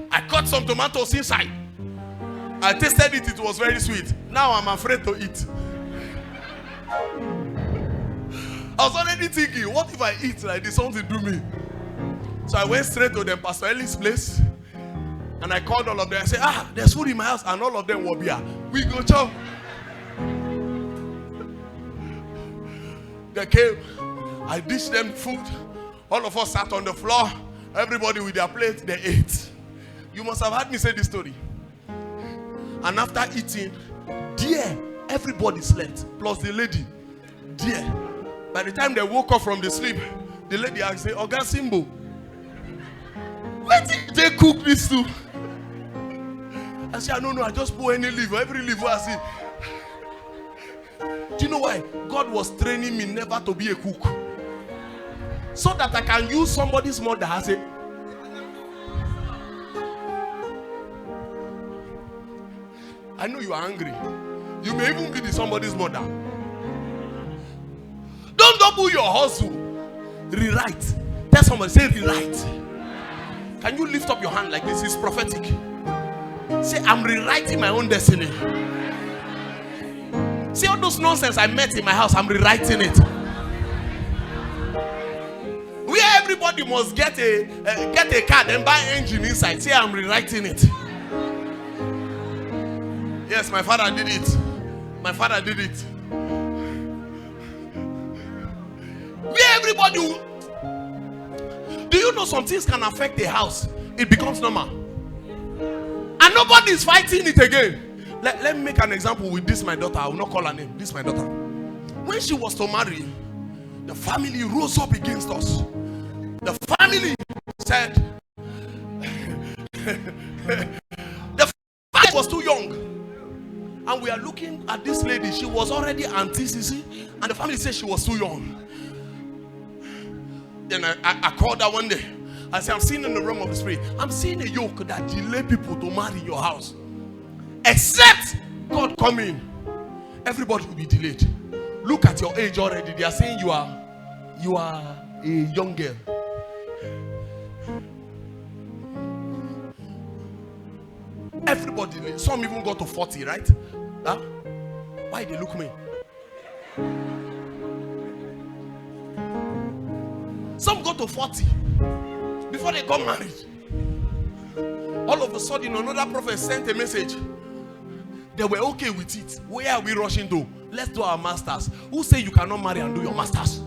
I cut some tomatoes inside. I tasted it. It was very sweet. Now I'm afraid to eat. I was already thinking, what if I eat like this, something do me? So I went straight to them, Pastor Ellie's place, and I called all of them. I said, there's food in my house, and all of them were here. We go chop. They came, I dished them food. All of us sat on the floor. Everybody with their plate, they ate. You must have heard me say this story. And after eating, dear, everybody slept, plus the lady. Dear. By the time they woke up from the sleep, the lady asked, "Oh, God, Sinbo, where did they cook this to?" I said, "No, I just put any leaf, every leaf I see." Do you know why? God was training me never to be a cook, so that I can use somebody's mother as a. I know you are angry. You may even be somebody's mother. Don't double your hustle. Rewrite. Tell somebody, say rewrite. Can you lift up your hand like this? It's prophetic. Say, I'm rewriting my own destiny. See all those nonsense I met in my house, I'm rewriting it. Where everybody must get a card and buy engine inside. Say, I'm rewriting it. Yes, my father did it. My father did it. Where everybody, do you know some things can affect a house? It becomes normal. And nobody is fighting it again. Let me make an example with this, my daughter. I will not call her name. This, my daughter. When she was to marry, the family rose up against us. The family said, the family was too young. And we are looking at this lady. She was already anti-CC. And the family said she was too young. Then I called her one day. I said, I'm seeing in the realm of the spirit, I'm seeing a yoke that delay people to marry in your house. Except God come in, everybody will be delayed. Look at your age already. They are saying you are a young girl. Everybody, some even go to 40, right? Huh? Why they look me? Some go to 40 before they got married. All of a sudden, another prophet sent a message. They were okay with it. Where are we rushing to? Let's do our masters. Who say you cannot marry and do your masters?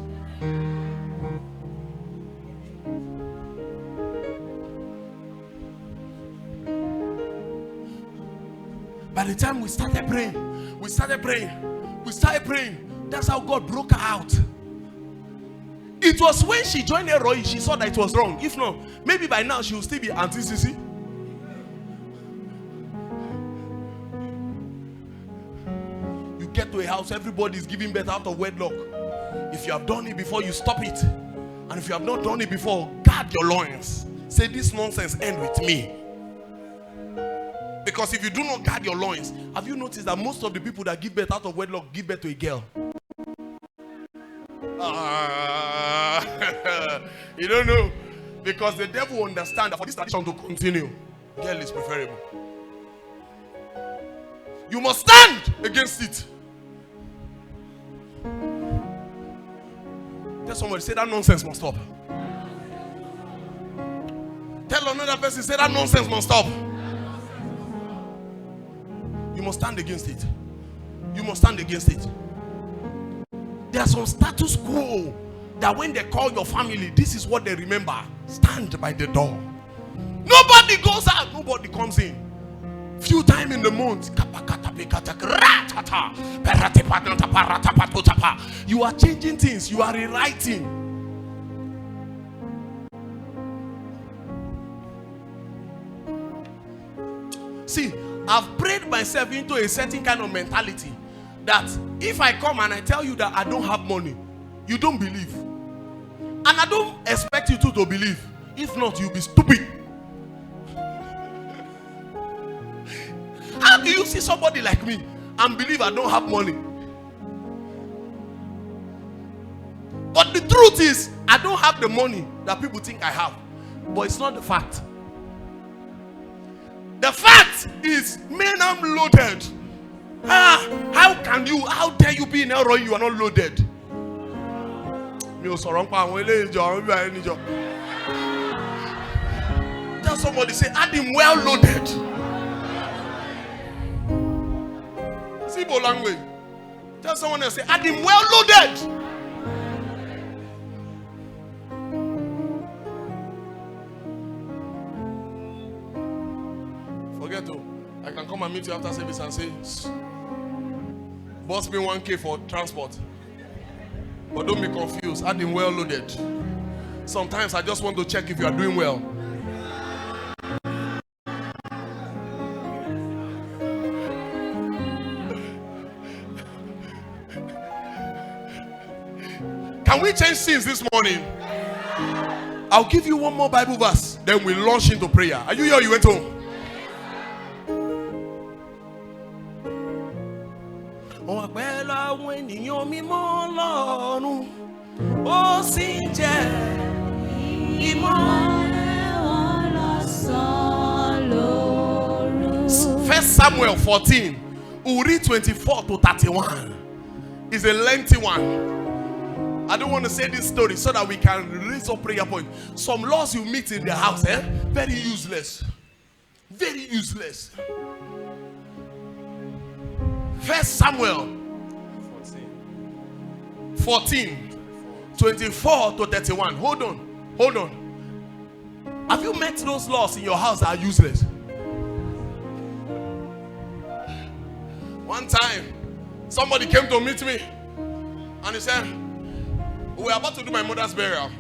By the time we started praying, that's how God broke her out. It was when she joined Roy, she saw that it was wrong. If not, maybe by now she will still be anti-CC. You get to a house, everybody is giving birth out of wedlock. If you have done it before, you stop it. And if you have not done it before, guard your loins. Say, this nonsense end with me. Because if you do not guard your loins, have you noticed that most of the people that give birth out of wedlock give birth to a girl? You don't know. Because the devil understands that for this tradition to continue, girl is preferable. You must stand against it. Tell somebody, say that nonsense must stop. Tell another person, say that nonsense must stop. You must stand against it. You must stand against it. There's some status quo that when they call your family, this is what they remember. Stand by the door. Nobody goes out, nobody comes in. Few times in the month, you are changing things, you are rewriting. See, I've prayed myself into a certain kind of mentality that if I come and I tell you that I don't have money, you don't believe. And I don't expect you to believe. If not, you'll be stupid. How do you see somebody like me and believe I don't have money? But the truth is, I don't have the money that people think I have. But it's not the fact. The fact is, man, I'm loaded. How dare you be in Elroy? You are not loaded. Tell somebody, say, Adam well loaded. Sinbo language. Tell someone else, say, Adam well loaded. Forget to. I can come and meet you after service and say, boss me 1K for transport. But don't be confused. Adam well loaded. Sometimes I just want to check if you are doing well. Can we change scenes this morning? I'll give you one more Bible verse. Then we launch into prayer. Are you here or you went home? First Samuel 14. We'll read 24 to 31. It's a lengthy one. I don't want to say this story so that we can raise up prayer point. Some laws you meet in the house, very useless. Very useless. First Samuel 14, 24 to 31. Hold on. Have you met those laws in your house that are useless? One time, somebody came to meet me and he said, we were about to do my mother's burial,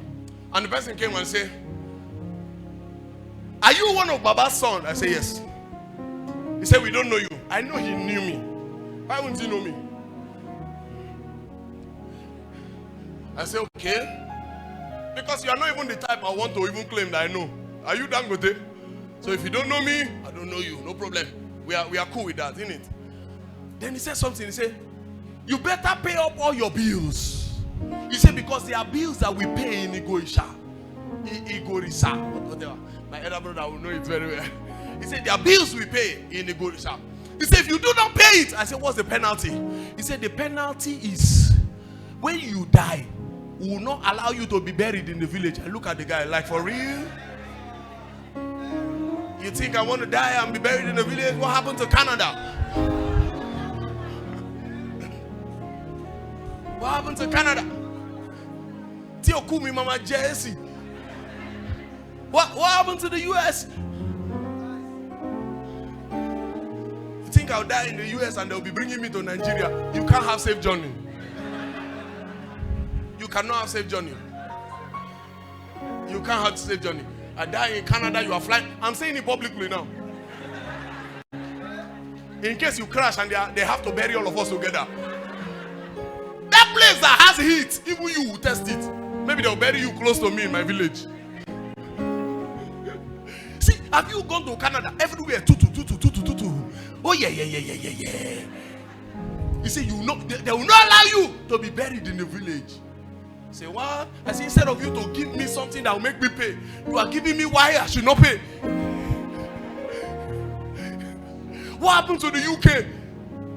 and the person came and said, are you one of Baba's sons? I said, yes. He said, we don't know you. I know he knew me. Why wouldn't he know me? I said, okay. Because you are not even the type I want to even claim that I know. Are you Dangote? So if you don't know me, I don't know you. No problem. We are cool with that, isn't it? Then he said something. He said, you better pay up all your bills. He said, because there are bills that we pay in Igoisha. Igorisa. Whatever. My elder brother will know it very well. He said, there are bills we pay in Igorisa. He said, if you do not pay it, I said, what's the penalty? He said, the penalty is when you die, we will not allow you to be buried in the village. I look at the guy like, for real? You think I want to die and be buried in the village? What happened to Canada? What happened to Canada? Tio Kumi Mama Jesse. What happened to the US? You think I'll die in the US and they'll be bringing me to Nigeria? You can't have safe journey. You cannot have safe journey. You can't have safe journey. I die in Canada, you are flying. I'm saying it publicly now. In case you crash and they have to bury all of us together. That place that has heat, even you will test it. Maybe they'll bury you close to me in my village. See, have you gone to Canada? Everywhere, tutu. Oh, yeah. You see, you know, they will not allow you to be buried in the village. Say, what? I say, instead of you to give me something that will make me pay, you are giving me why I should not pay. What happened to the UK?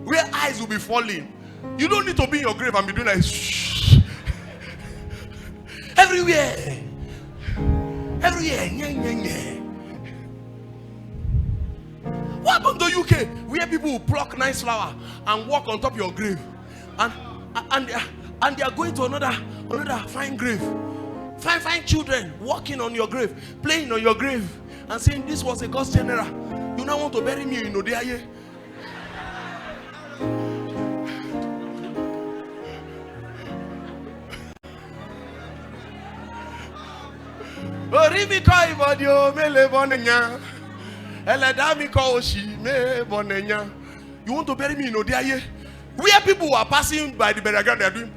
Where eyes will be falling. You don't need to be in your grave and be doing like shh. Everywhere. What happened to UK? Where people will pluck nice flower and walk on top of your grave, and they are going to another fine grave. Fine children walking on your grave, playing on your grave, and saying this was a God's general. You don't want to bury me in Odeaye. You want to bury me in Odeaye? Where people are passing by the burial ground, they are doing.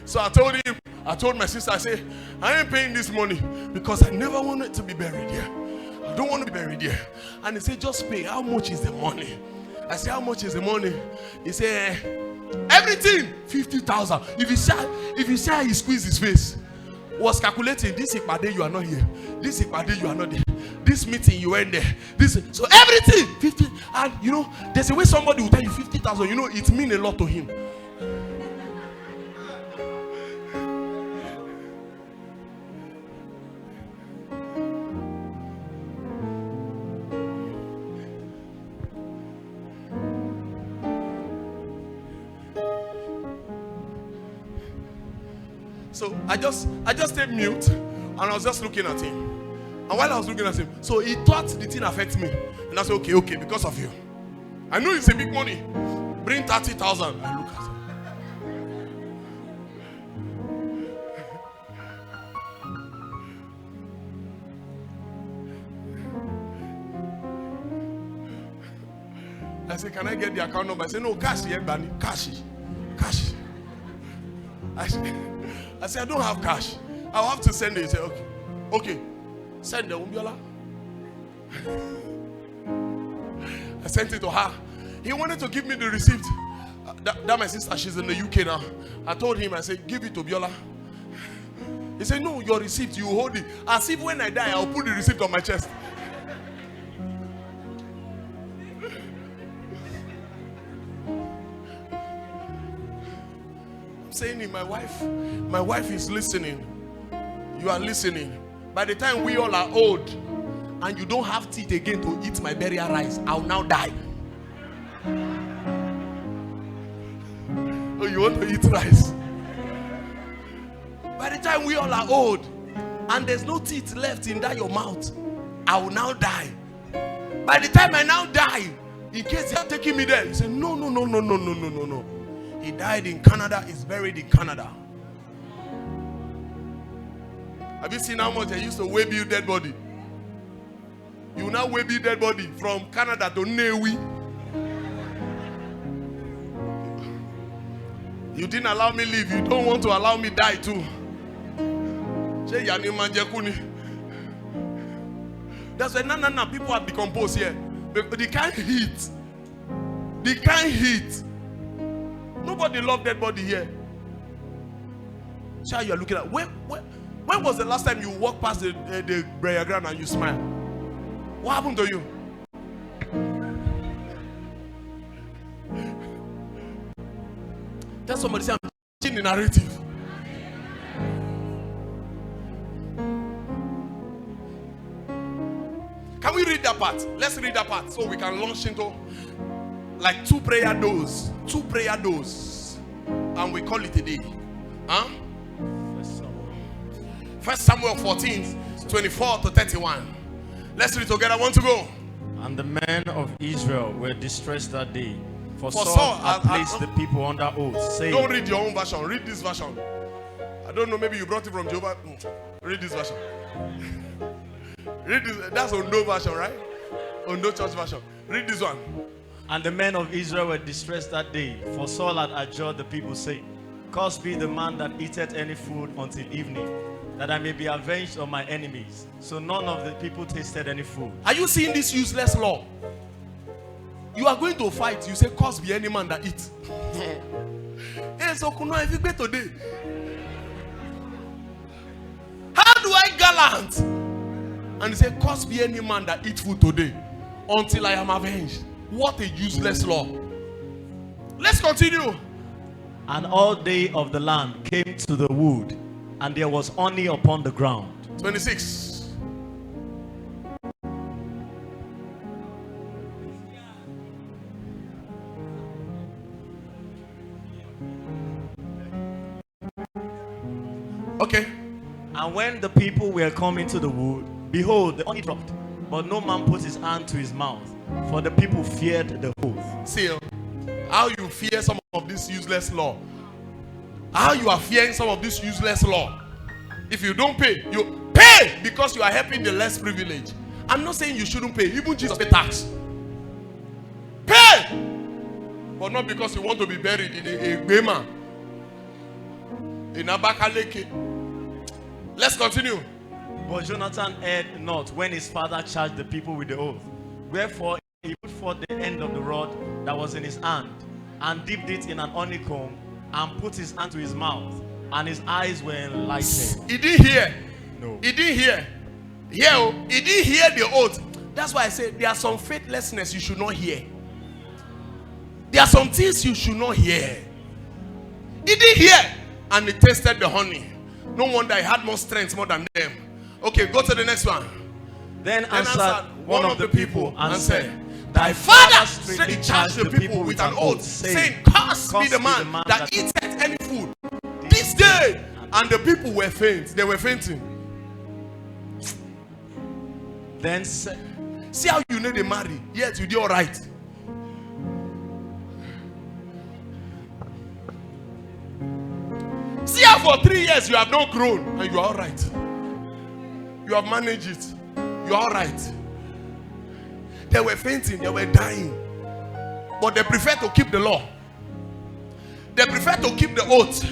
So I told him, I told my sister, I said, I ain't paying this money because I never wanted to be buried here. I don't want to be buried here. And he said, just pay. How much is the money? I said, how much is the money? He said, everything 50,000. If you say he squeezed his face, was calculating this Ipade, you are not here. This Ipade, you are not there. This meeting, you went there. So everything 50. And you know, there's a way somebody will tell you 50,000. You know, it means a lot to him. So I just stayed mute and I was just looking at him. And while I was looking at him, so he thought the thing affects me. And I said, okay, because of you. I know it's a big money. Bring 30,000. I look at him. I said, can I get the account number? I said, no, cash here, Bani. Cash. I said, I don't have cash. I'll have to send it. He said, okay. Okay. Send the Umbiola. I sent it to her. He wanted to give me the receipt. That my sister, she's in the UK now. I told him, I said, give it to Biola. He said, no, your receipt, you hold it. As if when I die, I'll put the receipt on my chest. Saying my wife is listening. You are listening. By the time we all are old and you don't have teeth again to eat my burial rice, I'll now die. Oh, you want to eat rice? By the time we all are old and there's no teeth left in that your mouth, I will now die. By the time I now die, in case they are taking me there, you say no. He died in Canada, is buried in Canada. Have you seen how much they used to weigh build dead body? You now weigh build dead body from Canada to Newi. You didn't allow me live. You don't want to allow me die too. That's why no. People have decomposed here. But they can't hit. They can't hit. Nobody loved dead body here. See how you are looking at. When was the last time you walked past the burial ground and you smiled? What happened to you? Tell somebody, say, I'm changing the narrative. Can we read that part? Let's read that part so we can launch into like two prayer doors, and we call it a day. Huh? 1 Samuel 14, 24 to 31. Let's read together. I want to go. And the men of Israel were distressed that day, for Saul had placed the people under oath, saying, don't read your own version, read this version. I don't know, maybe you brought it from Jehovah. Read this version. Read this. That's Ondo version, right? Ondo church version. Read this one. And the men of Israel were distressed that day, for Saul had adjured the people, saying, cursed be the man that eateth any food until evening, that I may be avenged on my enemies. So none of the people tasted any food. Are you seeing this useless law? You are going to fight. You say, cursed be any man that eats. Hey, so if you go today, how do I gallant? And he said, cursed be any man that eats food today until I am avenged. What a useless law. Let's continue. And all they of the land came to the wood, and there was honey upon the ground. 26. Okay. And when the people were coming to the wood, behold, the honey dropped, but no man put his hand to his mouth, for the people feared the oath. See how you fear some of this useless law. How you are fearing some of this useless law. If you don't pay, you pay because you are helping the less privileged. I'm not saying you shouldn't pay. Even Jesus paid tax. Pay! But not because you want to be buried in a bema. In Abakaleke. Let's continue. But Jonathan heard not when his father charged the people with the oath. Wherefore he put forth the end of the rod that was in his hand, and dipped it in an honeycomb, and put his hand to his mouth, and his eyes were enlightened. He didn't hear. No. He didn't hear. Yeah, he didn't hear the oath. That's why I say there are some faithlessness you should not hear. There are some things you should not hear. He didn't hear, and he tasted the honey. No wonder he had more strength more than them. Okay, go to the next one. Then answered one of the people and said, Thy father straightly charged the people with an oath, saying, Cursed be the man that eateth any food this day. And the people were faint. They were fainting. Then said, see how you know they marry, yet you did all right. See how for 3 years you have not grown and you are all right. You have managed it. You are all right. They were fainting, they were dying. But they prefer to keep the law. They prefer to keep the oath.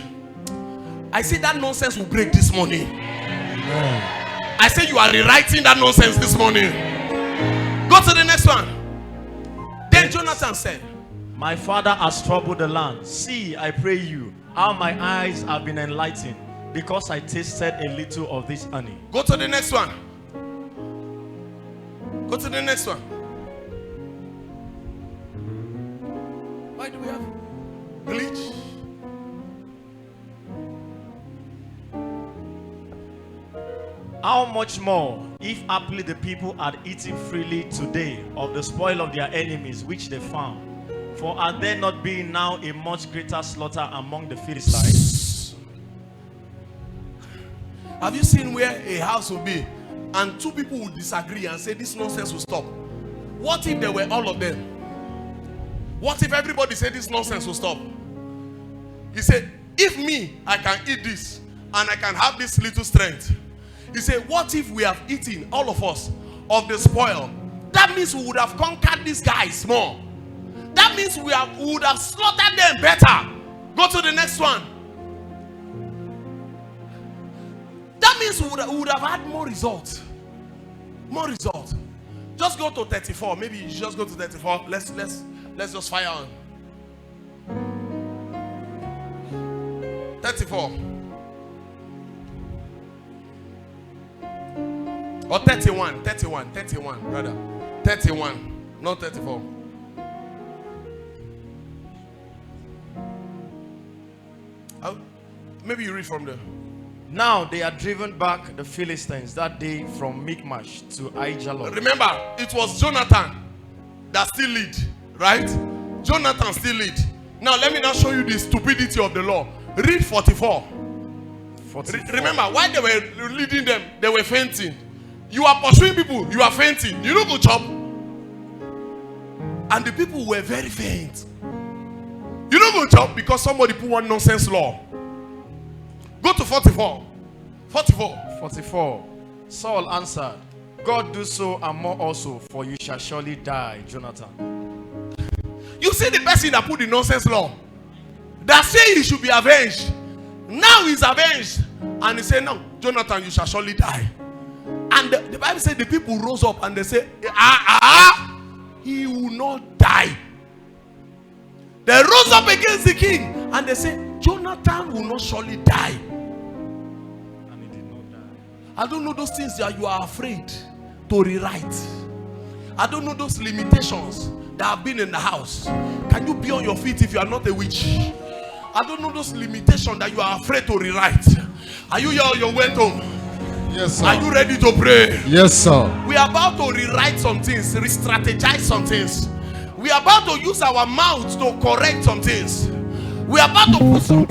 I say that nonsense will break this morning. I say you are rewriting that nonsense this morning. Go to the next one. Then Jonathan said, My father has troubled the land. See, I pray you, how my eyes have been enlightened, because I tasted a little of this honey. Go to the next one. Go to the next one. Why do we have glitch? How much more, if haply the people had eaten freely today of the spoil of their enemies which they found? For are there not been now a much greater slaughter among the Philistines? Have you seen where a house will be and two people will disagree and say this nonsense will stop? What if there were all of them? What if everybody said this nonsense will stop? He said, if me, I can eat this and I can have this little strength. He said, what if we have eaten, all of us, of the spoil? That means we would have conquered these guys more. That means we would have slaughtered them better. Go to the next one. That means we would have had more results. More results. Just go to 34. Maybe you just go to 34. Let's just fire on. 34. Or 31 rather. 31, not 34. Maybe you read from there. Now they had driven back the Philistines that day from Michmash to Aijalon. Remember, it was Jonathan that still lead, right? Jonathan still lead. Now let me now show you the stupidity of the law. Read 44. Remember, while they were leading them, they were fainting. You are pursuing people, you are fainting. You don't go chop. And the people were very faint. You don't go chop because somebody put one nonsense law. Go to 44. 44. Saul answered, God do so and more also, for you shall surely die, Jonathan. You see the person that put the nonsense law, that say he should be avenged. Now he's avenged. And he said, no, Jonathan, you shall surely die. And the Bible said the people rose up and they said, he will not die. They rose up against the king and they said, Jonathan will not surely die. And he did not die. I don't know those things that you are afraid to rewrite. I don't know those limitations that have been in the house. Can you be on your feet if you are not a witch? I don't know those limitations that you are afraid to rewrite. Are you here or you went home? Yes, sir. Are you ready to pray? Yes, sir. We are about to rewrite some things, re-strategize some things. We are about to use our mouth to correct some things. We are about to put some